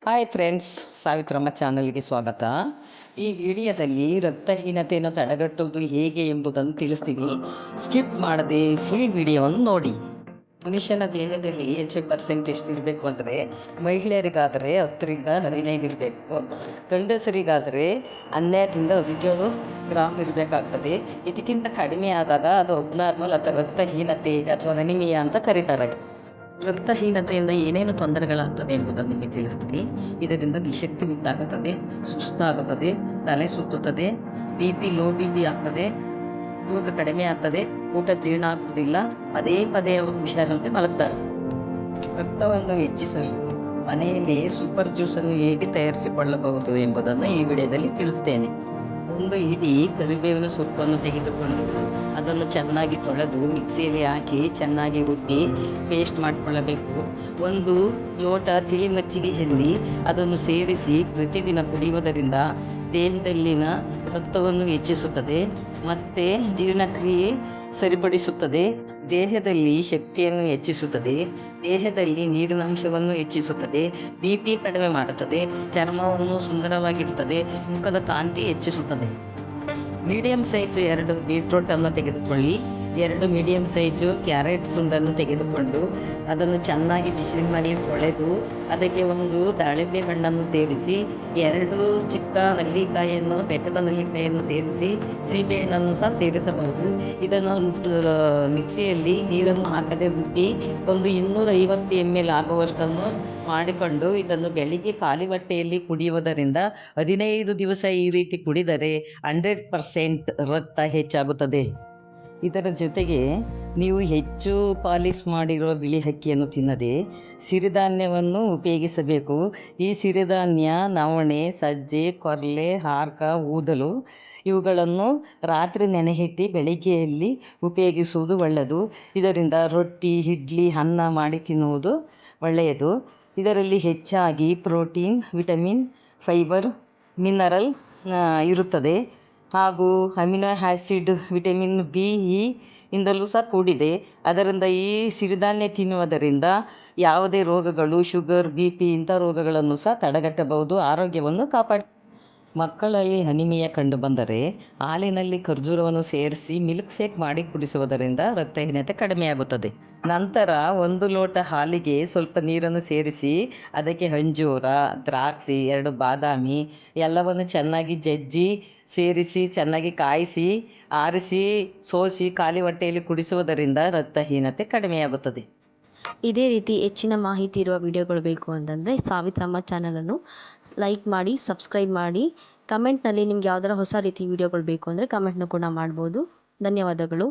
Hi friends, Savitramma ಚಾನಲ್ಗೆ ಸ್ವಾಗತ. ಈ ವಿಡಿಯೋದಲ್ಲಿ ರಕ್ತಹೀನತೆಯನ್ನು ತಡೆಗಟ್ಟುವುದು ಹೇಗೆ ಎಂಬುದನ್ನು ತಿಳಿಸ್ತೀನಿ. ಸ್ಕಿಪ್ ಮಾಡದೆ ಫುಲ್ ವಿಡಿಯೋವನ್ನು ನೋಡಿ. ಮನುಷ್ಯನ ದೇಹದಲ್ಲಿ ಪರ್ಸೆಂಟ್ ಎಷ್ಟು ಇರಬೇಕು ಅಂದರೆ, ಮಹಿಳೆಯರಿಗಾದರೆ 10ರಿಂದ 15 ಇರಬೇಕು, ಗಂಡಸರಿಗಾದರೆ 12ರಿಂದ 17 ಗ್ರಾಮ್ ಇರಬೇಕಾಗ್ತದೆ. ಇದಕ್ಕಿಂತ ಕಡಿಮೆ ಆದಾಗ ಅದು ಅಬ್ನಾರ್ಮಲ್ ಅಥವಾ ರಕ್ತಹೀನತೆ ಅಥವಾ ಅನಿಮಿಯಾ ಅಂತ ಕರೀತಾರೆ. ರಕ್ತಹೀನತೆಯಿಂದ ಏನೇನು ತೊಂದರೆಗಳಾಗ್ತದೆ ಎಂಬುದನ್ನು ನಿಮಗೆ ತಿಳಿಸ್ತೀನಿ. ಇದರಿಂದ ನಿಶಕ್ತಿ ಉಂಟಾಗುತ್ತದೆ, ಸುಸ್ತಾಗುತ್ತದೆ, ತಲೆ ಸುತ್ತುತ್ತದೆ, ಲೋ ಬಿ ಪಿ ಆಗ್ತದೆ, ತೂಕ ಕಡಿಮೆ ಆಗ್ತದೆ, ಊಟ ಜೀರ್ಣ ಆಗುವುದಿಲ್ಲ, ಪದೇ ಪದೇ ಅವರು ಹುಷಾರಂತೆ ಮಲಗ್ತಾರೆ. ರಕ್ತವನ್ನು ಹೆಚ್ಚಿಸಲು ಮನೆಯಲ್ಲಿ ಸೂಪರ್ ಜ್ಯೂಸನ್ನು ಹೇಗೆ ತಯಾರಿಸಿಕೊಳ್ಳಬಹುದು ಎಂಬುದನ್ನು ಈ ವಿಡಿಯೋದಲ್ಲಿ ತಿಳಿಸ್ತೇನೆ. ಒಂದು ಇಡೀ ಕರಿಬೇವಿನ ಸೊಪ್ಪನ್ನು ತೆಗೆದುಕೊಂಡು ಅದನ್ನು ಚೆನ್ನಾಗಿ ತೊಳೆದು ಮಿಕ್ಸಿಯಲ್ಲಿ ಹಾಕಿ ಚೆನ್ನಾಗಿ ರುಬ್ಬಿ ಪೇಸ್ಟ್ ಮಾಡಿಕೊಳ್ಳಬೇಕು. ಒಂದು ಲೋಟ ತಿಳಿ ಮಜ್ಜಿಗೆಯಲ್ಲಿ ಅದನ್ನು ಸೇರಿಸಿ ಪ್ರತಿದಿನ ಕುಡಿಯುವುದರಿಂದ ದೇಹದಲ್ಲಿನ ರಕ್ತವನ್ನು ಹೆಚ್ಚಿಸುತ್ತದೆ ಮತ್ತು ಜೀರ್ಣಕ್ರಿಯೆ ಸರಿಪಡಿಸುತ್ತದೆ, ದೇಹದಲ್ಲಿ ಶಕ್ತಿಯನ್ನು ಹೆಚ್ಚಿಸುತ್ತದೆ, ದೇಹದಲ್ಲಿ ನೀರಿನ ಅಂಶವನ್ನು ಹೆಚ್ಚಿಸುತ್ತದೆ, ಬಿ ಪಿ ಕಡಿಮೆ ಮಾಡುತ್ತದೆ, ಚರ್ಮವನ್ನು ಸುಂದರವಾಗಿರುತ್ತದೆ, ಮುಖದ ಕಾಂತಿ ಹೆಚ್ಚಿಸುತ್ತದೆ. ಮೀಡಿಯಂ ಸೈಜ್ 2 ಬೀಟ್ರೂಟನ್ನು ತೆಗೆದುಕೊಳ್ಳಿ. 2 ಮೀಡಿಯಂ ಸೈಜು ಕ್ಯಾರೆಟ್ ತುಂಡನ್ನು ತೆಗೆದುಕೊಂಡು ಅದನ್ನು ಚೆನ್ನಾಗಿ ಬಿಸಿಲಿನಲ್ಲಿ ತೊಳೆದು ಅದಕ್ಕೆ ಒಂದು ದಾಳಿಂಬೆ ಹಣ್ಣನ್ನು ಸೇರಿಸಿ, 2 ಚಿಕ್ಕ ನೆಲ್ಲಿಕಾಯಿಯನ್ನು ಬೆಟ್ಟದ ನೆಲ್ಲಿಕಾಯಿಯನ್ನು ಸೇರಿಸಿ ಸೀಬೆಹಣ್ಣನ್ನು ಸಹ ಸೇರಿಸಬಹುದು. ಇದನ್ನು ಮಿಕ್ಸಿಯಲ್ಲಿ ನೀರನ್ನು ಹಾಕದೆ ರುಬ್ಬಿ ಒಂದು 250 ml ಆಗುವಷ್ಟನ್ನು ಮಾಡಿಕೊಂಡು ಇದನ್ನು ಬೆಳಿಗ್ಗೆ ಖಾಲಿ ಹೊಟ್ಟೆಯಲ್ಲಿ ಕುಡಿಯುವುದರಿಂದ 15 ದಿವಸ ಈ ರೀತಿ ಕುಡಿದರೆ 100% ರಕ್ತ ಹೆಚ್ಚಾಗುತ್ತದೆ. ಇದರ ಜೊತೆಗೆ ನೀವು ಹೆಚ್ಚು ಪಾಲಿಶ್ ಮಾಡಿರುವ ಬಿಳಿ ಅಕ್ಕಿಯನ್ನು ತಿನ್ನದೆ ಸಿರಿಧಾನ್ಯವನ್ನು ಉಪಯೋಗಿಸಬೇಕು. ಈ ಸಿರಿಧಾನ್ಯ ನವಣೆ, ಸಜ್ಜೆ, ಕೊರ್ಲೆ, ಹಾರ್ಕ, ಊದಲು ಇವುಗಳನ್ನು ರಾತ್ರಿ ನೆನೆಹಿಟ್ಟು ಬೆಳಿಗ್ಗೆಯಲ್ಲಿ ಉಪಯೋಗಿಸುವುದು ಒಳ್ಳೆಯದು. ಇದರಿಂದ ರೊಟ್ಟಿ, ಇಡ್ಲಿ, ಅನ್ನ ಮಾಡಿ ತಿನ್ನುವುದು ಒಳ್ಳೆಯದು. ಇದರಲ್ಲಿ ಹೆಚ್ಚಾಗಿ ಪ್ರೋಟೀನ್, ವಿಟಮಿನ್, ಫೈಬರ್, ಮಿನರಲ್ ಇರುತ್ತದೆ ಹಾಗೂ amino acid, vitamin B, E ಇಂದಲೂ ಸಹ ಕೂಡಿದೆ. ಅದರಿಂದ ಈ ಸಿರಿಧಾನ್ಯ ತಿನ್ನುವುದರಿಂದ ಯಾವುದೇ ರೋಗಗಳು, ಶುಗರ್, ಬಿ ಪಿ ಇಂಥ ರೋಗಗಳನ್ನು ಸಹ ತಡೆಗಟ್ಟಬಹುದು, ಆರೋಗ್ಯವನ್ನು ಕಾಪಾಡಿ. ಮಕ್ಕಳಲ್ಲಿ ಅನಿಮಿಯಾ ಕಂಡುಬಂದರೆ ಹಾಲಿನಲ್ಲಿ ಖರ್ಜೂರವನ್ನು ಸೇರಿಸಿ ಮಿಲ್ಕ್ ಶೇಕ್ ಮಾಡಿ ಕುಡಿಸುವುದರಿಂದ ರಕ್ತಹೀನತೆ ಕಡಿಮೆಯಾಗುತ್ತದೆ. ನಂತರ 1 ಲೋಟ ಹಾಲಿಗೆ ಸ್ವಲ್ಪ ನೀರನ್ನು ಸೇರಿಸಿ ಅದಕ್ಕೆ ಅಂಜೂರ, ದ್ರಾಕ್ಷಿ, 2 ಬಾದಾಮಿ ಎಲ್ಲವನ್ನು ಚೆನ್ನಾಗಿ ಜಜ್ಜಿ ಸೇರಿಸಿ ಚೆನ್ನಾಗಿ ಕಾಯಿಸಿ ಆರಿಸಿ ಸೋಸಿ ಖಾಲಿ ಹೊಟ್ಟೆಯಲ್ಲಿ ಕುಡಿಸುವುದರಿಂದ ರಕ್ತಹೀನತೆ ಕಡಿಮೆಯಾಗುತ್ತದೆ. ಇದೇ ರೀತಿ ಹೆಚ್ಚಿನ ಮಾಹಿತಿ ಇರುವ ವಿಡಿಯೋಗಳು ಬೇಕು ಅಂತಂದರೆ ಸಾವಿತ್ರಮ್ಮ ಚಾನಲನ್ನು ಲೈಕ್ ಮಾಡಿ, ಸಬ್ಸ್ಕ್ರೈಬ್ ಮಾಡಿ. ಕಮೆಂಟ್ನಲ್ಲಿ ನಿಮ್ಗೆ ಯಾವ್ದಾರ ಹೊಸ ರೀತಿ ವಿಡಿಯೋಗಳು ಬೇಕು ಅಂದರೆ ಕಮೆಂಟ್ನ ಕೂಡ ಮಾಡ್ಬೋದು. ಧನ್ಯವಾದಗಳು.